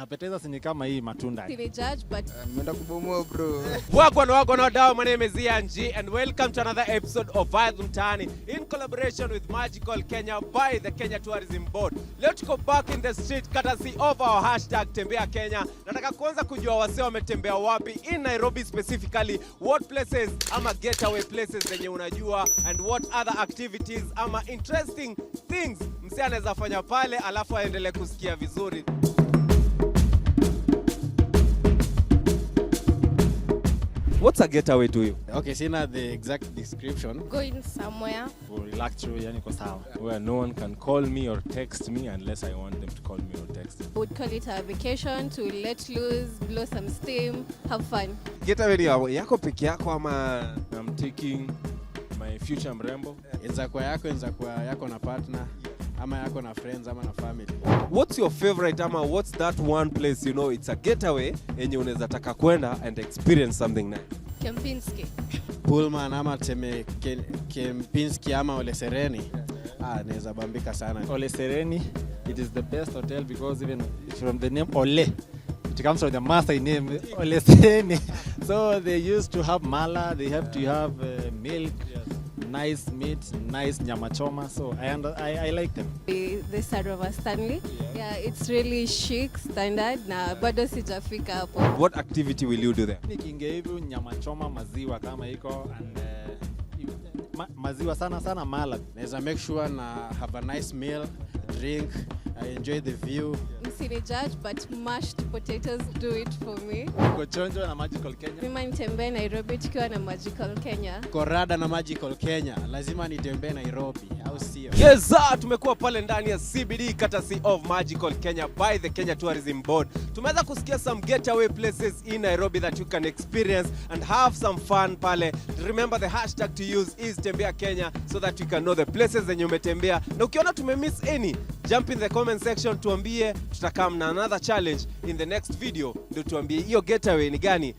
appetizers ni kama hii matunda. They judge, but Menda kubomoa bro. Wagwan dao, my name is Ian G and welcome to another episode of Vibes Mtaani in collaboration with Magical Kenya by the Kenya Tourism Board. Let's go back in the street courtesy of our hashtag Tembea Kenya. Nataka kwanza kujua wasee wametembea wapi in Nairobi specifically, what places ama getaway places zenye unajua and what other activities ama interesting things msee anaweza fanya pale alafu aendelee kusikia vizuri. What's a getaway to you? Okay, sina the exact description. going somewhere. For relax through yani kwa sawa. Where no one can call me or text me unless I want them to call me or text me. I would call it a vacation to let loose, blow some steam, have fun. Getaway yako peke yako ama I'm taking my future mrembo. Inza kwa yako na partner ama yako na friends ama na family. what's your favorite ama what's that one place you know it's a getaway yenye unaweza taka kwenda and experience something nice? Kempinski. Pullman ama teme Kempinski ama Ole Sereni. Naweza bambika sana. Ole Sereni, it is the best hotel because even from the name Ole, it comes from the Maasai name Ole Sereni. So they used to have mala, they have to have milk, nice meat, nice nyama choma. So I like them. The Sarova Stanley. Yeah, it's really chic, standard. Na bado sijafika hapo. What activity will you do there? Nikingehivu nyama choma maziwa kama iko and maziwa sana mala. Naweza make sure na have a nice meal, drink, I enjoy the view. Msini judge, but mashed potatoes do it for me. Niko chonjo na Magical Kenya. Mimi nitembee Nairobi tukiwa na Magical Kenya. Korada na Magical Kenya. Lazima nitembee Nairobi, au sio? Yes, tumekuwa pale ndani ya CBD courtesy of Magical Kenya by the Kenya Tourism Board. Tumeweza kusikia some getaway places in Nairobi that you can experience and have some fun pale. Remember the hashtag to use is Tembea Kenya so that you can know the places zenye umetembea. Na ukiona tumemiss any, jump in the comment section tuambie, tutakam na another challenge in the next video ndio tuambie hiyo getaway ni gani.